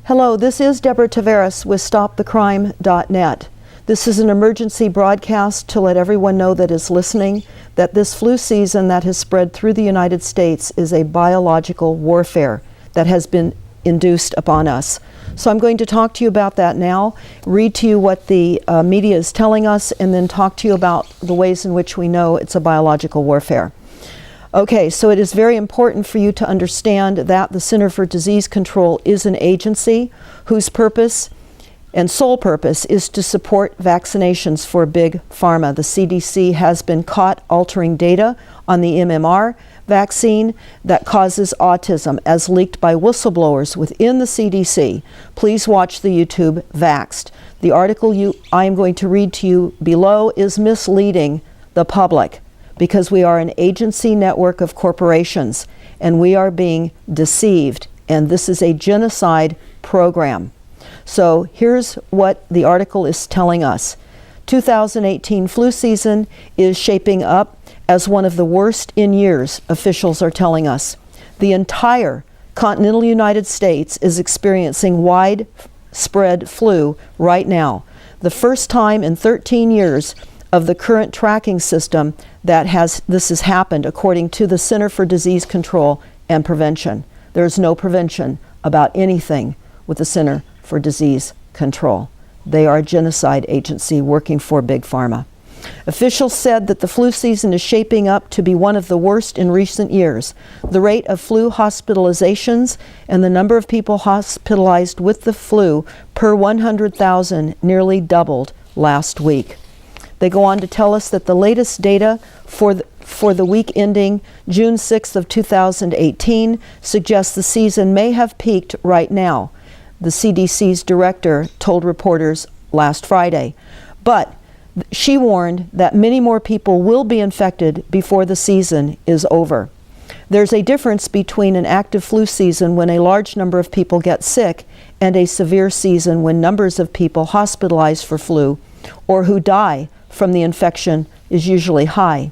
Hello, this is Deborah Tavares with StopTheCrime.net. This is an emergency broadcast to let everyone know that is listening that this flu season that has spread through the United States is a biological warfare that has been induced upon us. So I'm going to talk to you about that now, read to you what the media is telling us, and then talk to you about the ways in which we know it's a biological warfare. Okay, so it is very important for you to understand that the Center for Disease Control is an agency whose purpose and sole purpose is to support vaccinations for Big Pharma. The CDC has been caught altering data on the MMR vaccine that causes autism as leaked by whistleblowers within the CDC. Please watch the YouTube Vaxxed. The article I am going to read to you below is misleading the public, because we are an agency network of corporations and we are being deceived, and this is a genocide program. So here's what the article is telling us. 2018 flu season is shaping up as one of the worst in years, officials are telling us. The entire continental United States is experiencing widespread flu right now. The first time in 13 years of the current tracking system that this has happened, according to the Center for Disease Control and Prevention. There's no prevention about anything with the Center for Disease Control. They are a genocide agency working for Big Pharma. Officials said that the flu season is shaping up to be one of the worst in recent years. The rate of flu hospitalizations and the number of people hospitalized with the flu per 100,000 nearly doubled last week. They go on to tell us that the latest data for the week ending June 6th of 2018 suggests the season may have peaked right now, the CDC's director told reporters last Friday. But she warned that many more people will be infected before the season is over. There's a difference between an active flu season when a large number of people get sick and a severe season when numbers of people hospitalized for flu or who die from the infection is usually high.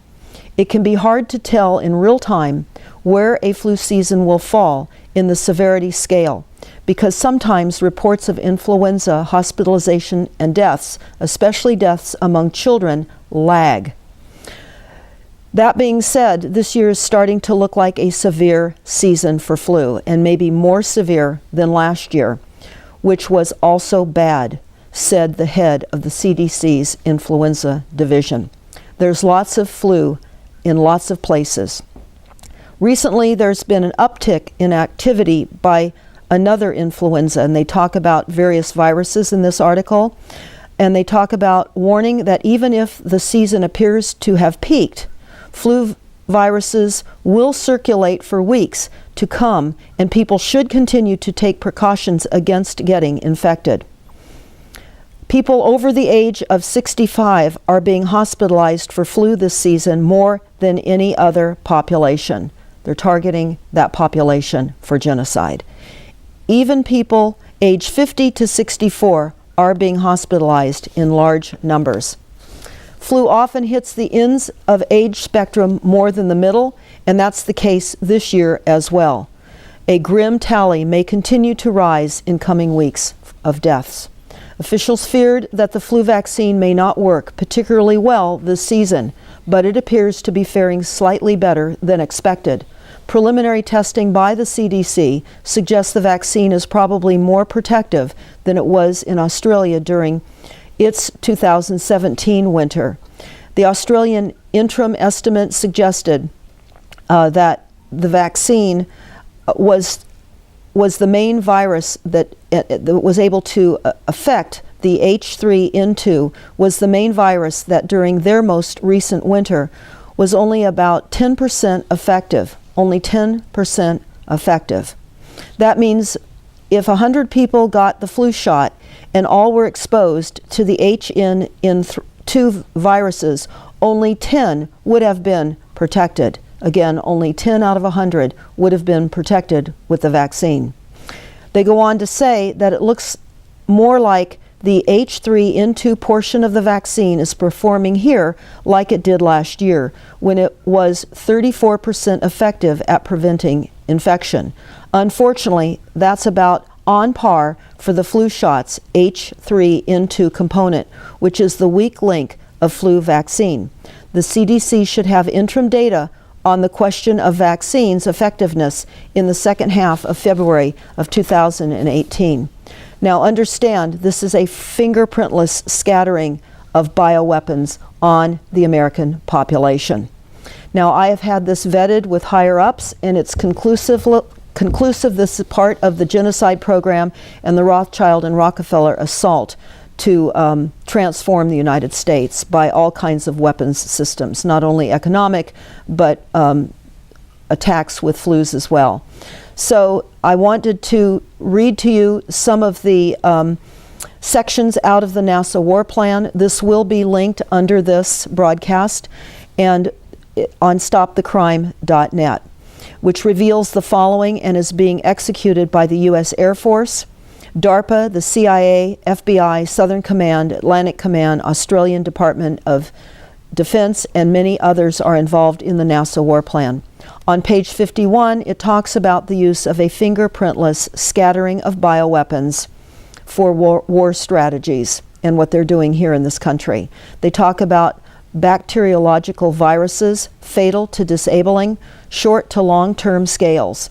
It can be hard to tell in real time where a flu season will fall in the severity scale, because sometimes reports of influenza hospitalization and deaths, especially deaths among children, lag. That being said, this year is starting to look like a severe season for flu, and maybe more severe than last year, which was also bad, said the head of the CDC's influenza division. There's lots of flu in lots of places. Recently, there's been an uptick in activity by another influenza, and they talk about various viruses in this article, and they talk about warning that even if the season appears to have peaked, flu viruses will circulate for weeks to come, and people should continue to take precautions against getting infected. People over the age of 65 are being hospitalized for flu this season more than any other population. They're targeting that population for genocide. Even people age 50 to 64 are being hospitalized in large numbers. Flu often hits the ends of age spectrum more than the middle, and that's the case this year as well. A grim tally may continue to rise in coming weeks of deaths. Officials feared that the flu vaccine may not work particularly well this season, but it appears to be faring slightly better than expected. Preliminary testing by the CDC suggests the vaccine is probably more protective than it was in Australia during its 2017 winter. The Australian interim estimate suggested that the vaccine was the main virus that was able to affect the H3N2, was the main virus that during their most recent winter was only about 10% effective. Only 10% effective. That means if 100 people got the flu shot and all were exposed to the HN2 viruses, only 10 would have been protected. Again, only 10 out of 100 would have been protected with the vaccine. They go on to say that it looks more like the H3N2 portion of the vaccine is performing here like it did last year, when it was 34% effective at preventing infection. Unfortunately, that's about on par for the flu shot's H3N2 component, which is the weak link of flu vaccine. The CDC should have interim data on the question of vaccines effectiveness in the second half of February of 2018. Now understand, this is a fingerprintless scattering of bioweapons on the American population. Now, I have had this vetted with higher ups, and it's conclusive. This is part of the genocide program and the Rothschild and Rockefeller assault to transform the United States by all kinds of weapons systems, not only economic, but attacks with flus as well. So I wanted to read to you some of the sections out of the NASA War Plan. This will be linked under this broadcast and on stopthecrime.net, which reveals the following and is being executed by the U.S. Air Force, DARPA, the CIA, FBI, Southern Command, Atlantic Command, Australian Department of Defense, and many others are involved in the NASA War Plan. On page 51, it talks about the use of a fingerprintless scattering of bioweapons for war strategies and what they're doing here in this country. They talk about bacteriological viruses, fatal to disabling, short to long-term scales,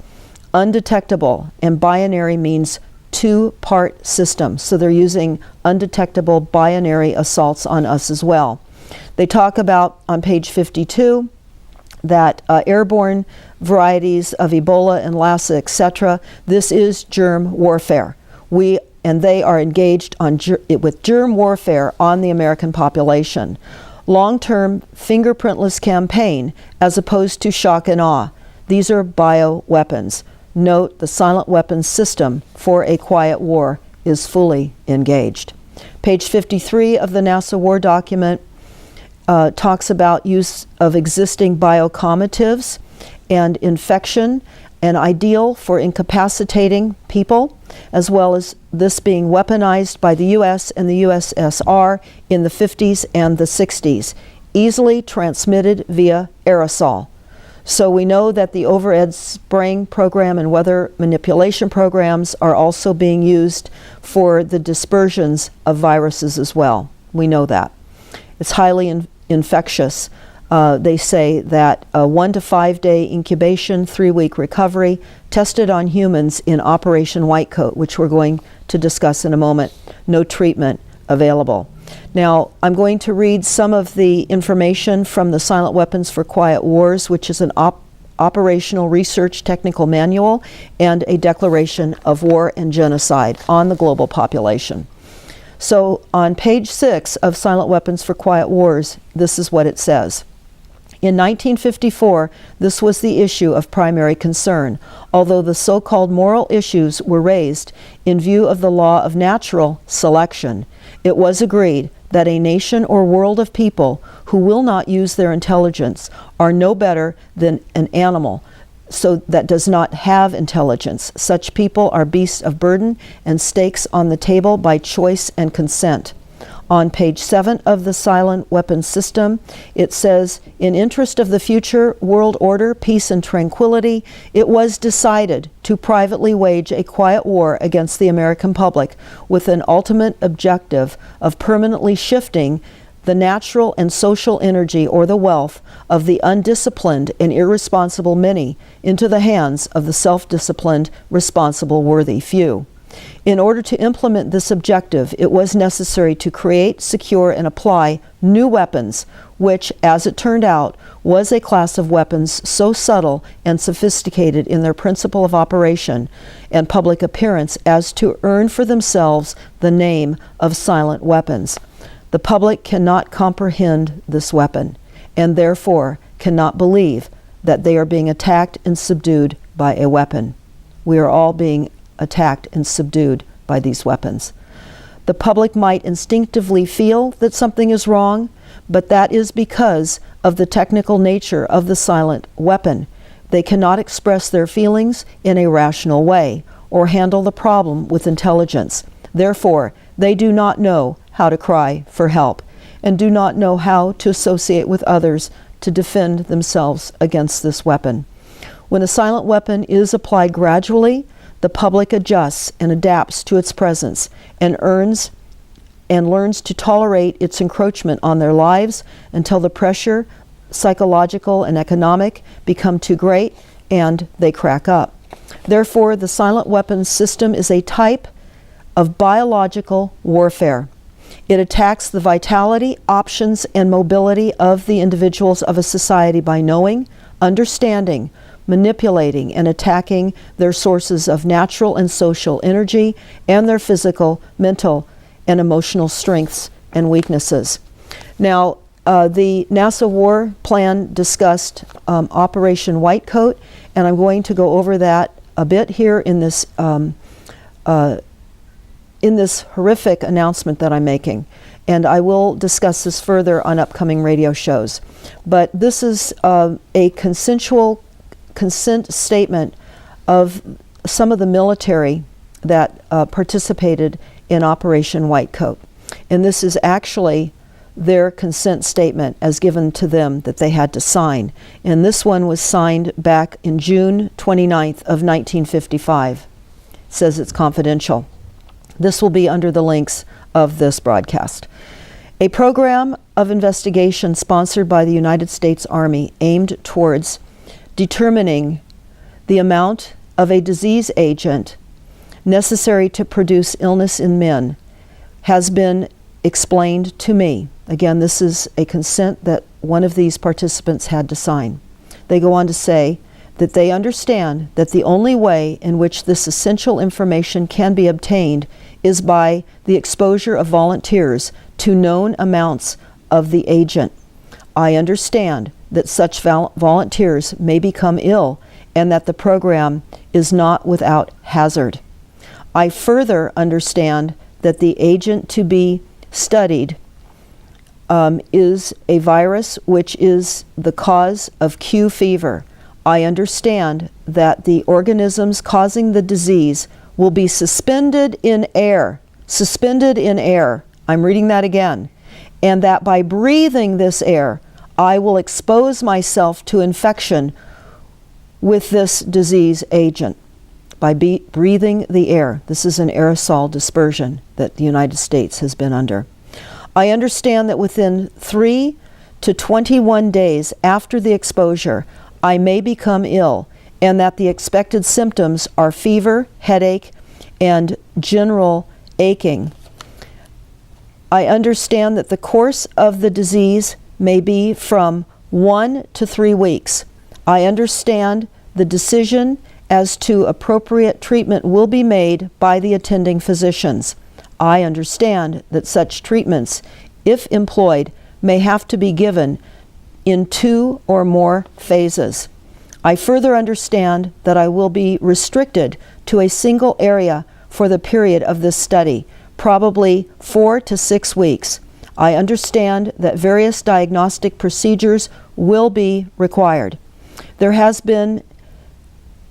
undetectable, and binary means two-part system. So they're using undetectable binary assaults on us as well. They talk about, on page 52, that airborne varieties of Ebola and Lassa, etc., this is germ warfare. And they are engaged with germ warfare on the American population. Long-term fingerprintless campaign as opposed to shock and awe. These are bioweapons. Note, the silent weapons system for a quiet war is fully engaged. Page 53 of the NASA War document talks about use of existing biocommatives and infection, and ideal for incapacitating people, as well as this being weaponized by the US and the USSR in the 50s and the 60s, easily transmitted via aerosol. So we know that the overhead spraying program and weather manipulation programs are also being used for the dispersions of viruses as well. We know that. It's highly infectious. They say that a 1 to 5 day incubation, 3-week recovery, tested on humans in Operation Whitecoat, which we're going to discuss in a moment. No treatment available. Now, I'm going to read some of the information from the Silent Weapons for Quiet Wars, which is an operational research technical manual and a declaration of war and genocide on the global population. So on page 6 of Silent Weapons for Quiet Wars, this is what it says. In 1954, this was the issue of primary concern, although the so-called moral issues were raised in view of the law of natural selection. It was agreed that a nation or world of people who will not use their intelligence are no better than an animal so that does not have intelligence. Such people are beasts of burden and stakes on the table by choice and consent. On page 7 of the Silent Weapons System, it says, in interest of the future world order, peace and tranquility, it was decided to privately wage a quiet war against the American public with an ultimate objective of permanently shifting the natural and social energy or the wealth of the undisciplined and irresponsible many into the hands of the self-disciplined, responsible, worthy few. In order to implement this objective, it was necessary to create, secure, and apply new weapons, which, as it turned out, was a class of weapons so subtle and sophisticated in their principle of operation and public appearance as to earn for themselves the name of silent weapons. The public cannot comprehend this weapon, and therefore cannot believe that they are being attacked and subdued by a weapon. We are all being attacked and subdued by these weapons. The public might instinctively feel that something is wrong, but that is because of the technical nature of the silent weapon. They cannot express their feelings in a rational way or handle the problem with intelligence. Therefore, they do not know how to cry for help and do not know how to associate with others to defend themselves against this weapon. When a silent weapon is applied gradually, the public adjusts and adapts to its presence and learns to tolerate its encroachment on their lives until the pressure, psychological and economic, become too great and they crack up. Therefore, the silent weapons system is a type of biological warfare. It attacks the vitality, options, and mobility of the individuals of a society by knowing, understanding, manipulating, and attacking their sources of natural and social energy and their physical, mental, and emotional strengths and weaknesses. Now, the NASA War Plan discussed Operation White Coat, and I'm going to go over that a bit here in this horrific announcement that I'm making. And I will discuss this further on upcoming radio shows. But this is a consensual consent statement of some of the military that participated in Operation White Coat. And this is actually their consent statement as given to them that they had to sign. And this one was signed back in June 29th of 1955. It says it's confidential. This will be under the links of this broadcast. A program of investigation sponsored by the United States Army aimed towards determining the amount of a disease agent necessary to produce illness in men has been explained to me. Again, this is a consent that one of these participants had to sign. They go on to say that they understand that the only way in which this essential information can be obtained is by the exposure of volunteers to known amounts of the agent. I understand that such volunteers may become ill and that the program is not without hazard. I further understand that the agent to be studied is a virus which is the cause of Q fever. I understand that the organisms causing the disease will be suspended in air. Suspended in air. I'm reading that again. And that by breathing this air, I will expose myself to infection with this disease agent. By breathing the air. This is an aerosol dispersion that the United States has been under. I understand that within 3 to 21 days after the exposure, I may become ill, and that the expected symptoms are fever, headache, and general aching. I understand that the course of the disease may be from 1 to 3 weeks. I understand the decision as to appropriate treatment will be made by the attending physicians. I understand that such treatments, if employed, may have to be given in 2 or more phases. I further understand that I will be restricted to a single area for the period of this study, probably 4 to 6 weeks. I understand that various diagnostic procedures will be required. There has been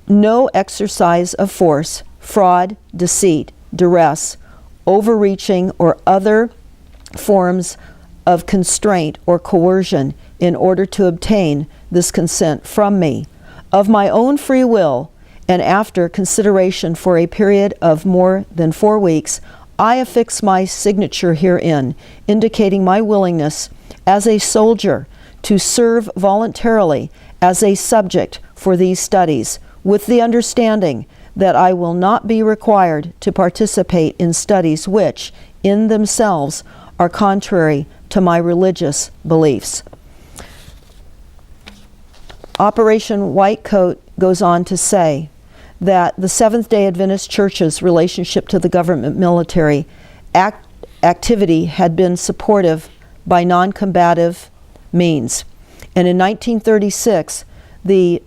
no exercise of force, fraud, deceit, duress, overreaching, or other forms of constraint or coercion in order to obtain this consent from me. Of my own free will, and after consideration for a period of more than 4 weeks, I affix my signature herein, indicating my willingness as a soldier to serve voluntarily as a subject for these studies, with the understanding that I will not be required to participate in studies which, in themselves, are contrary to my religious beliefs. Operation White Coat goes on to say that the Seventh-day Adventist Church's relationship to the government military activity had been supportive by non-combative means. And in 1936, the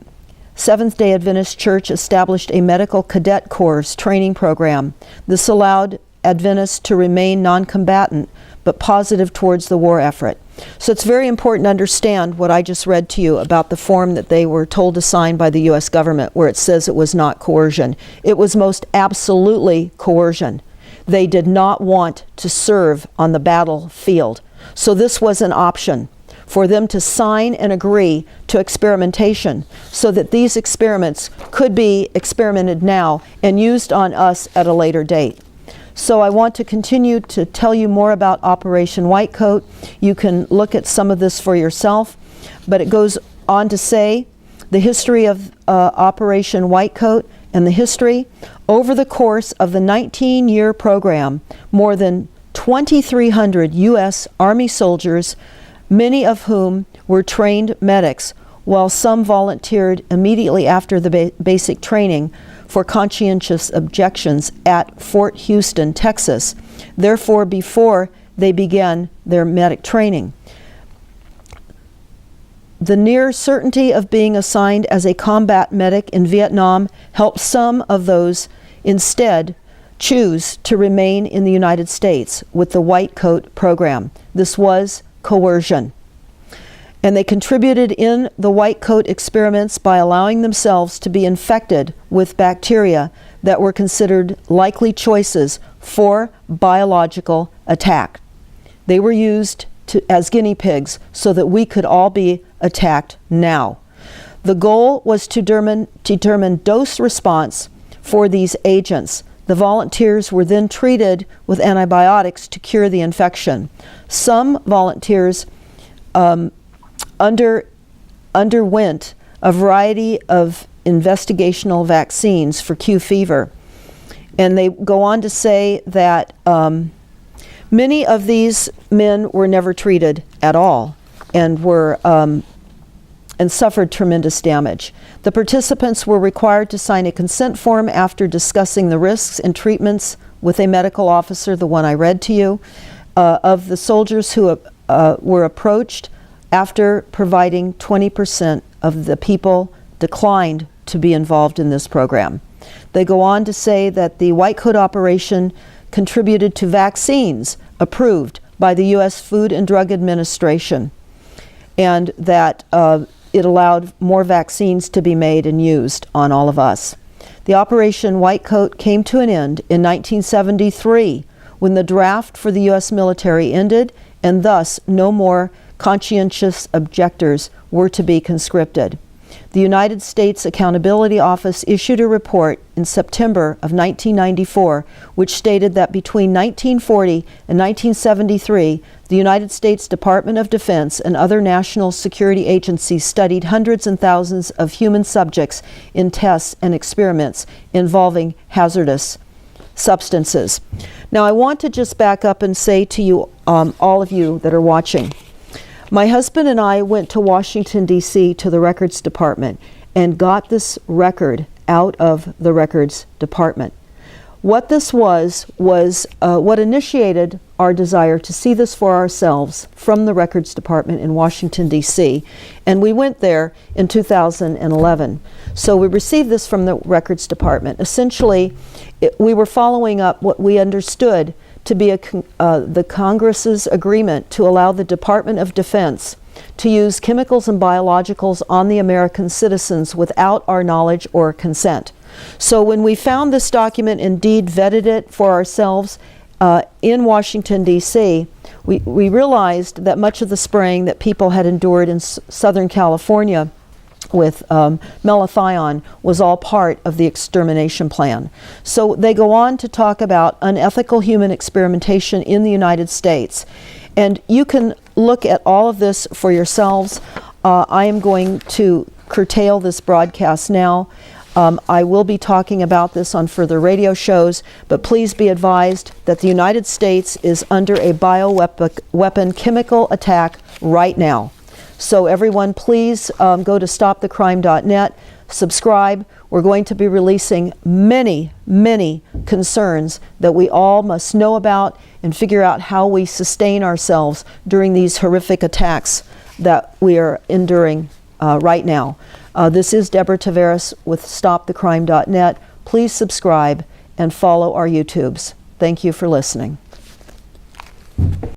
Seventh-day Adventist Church established a medical cadet corps training program. This allowed Adventists to remain non-combatant but positive towards the war effort. So it's very important to understand what I just read to you about the form that they were told to sign by the U.S. government, where it says it was not coercion. It was most absolutely coercion. They did not want to serve on the battlefield. So this was an option for them to sign and agree to experimentation so that these experiments could be experimented now and used on us at a later date. So I want to continue to tell you more about Operation Whitecoat. You can look at some of this for yourself, but it goes on to say the history of Operation Whitecoat and the history. Over the course of the 19-year program, more than 2,300 U.S. Army soldiers, many of whom were trained medics, while some volunteered immediately after the basic training for conscientious objections at Fort Houston, Texas, therefore before they began their medic training. The near certainty of being assigned as a combat medic in Vietnam helped some of those instead choose to remain in the United States with the White Coat program. This was coercion. And they contributed in the White Coat experiments by allowing themselves to be infected with bacteria that were considered likely choices for biological attack. They were used as guinea pigs so that we could all be attacked now. The goal was to determine dose response for these agents. The volunteers were then treated with antibiotics to cure the infection. Some volunteers underwent a variety of investigational vaccines for Q fever. And they go on to say that many of these men were never treated at all and were and suffered tremendous damage. The participants were required to sign a consent form after discussing the risks and treatments with a medical officer, the one I read to you, of the soldiers who were approached. After providing 20% of the people declined to be involved in this program. They go on to say that the White Coat operation contributed to vaccines approved by the U.S. Food and Drug Administration, and that it allowed more vaccines to be made and used on all of us. The Operation White Coat came to an end in 1973 when the draft for the U.S. military ended, and thus no more conscientious objectors were to be conscripted. The United States Accountability Office issued a report in September of 1994 which stated that between 1940 and 1973, the United States Department of Defense and other national security agencies studied hundreds and thousands of human subjects in tests and experiments involving hazardous substances. Now I want to just back up and say to you, all of you that are watching, my husband and I went to Washington, D.C. to the records department and got this record out of the records department. What this was what initiated our desire to see this for ourselves from the records department in Washington, D.C. And we went there in 2011. So we received this from the records department. Essentially, we were following up what we understood to be the Congress's agreement to allow the Department of Defense to use chemicals and biologicals on the American citizens without our knowledge or consent. So when we found this document, indeed vetted it for ourselves in Washington, D.C., we realized that much of the spraying that people had endured in Southern California with malathion was all part of the extermination plan. So they go on to talk about unethical human experimentation in the United States. And you can look at all of this for yourselves. I am going to curtail this broadcast now. I will be talking about this on further radio shows, but please be advised that the United States is under a bioweapon chemical attack right now. So everyone, please go to stopthecrime.net, subscribe. We're going to be releasing many, many concerns that we all must know about and figure out how we sustain ourselves during these horrific attacks that we are enduring right now. This is Deborah Tavares with stopthecrime.net. Please subscribe and follow our YouTubes. Thank you for listening.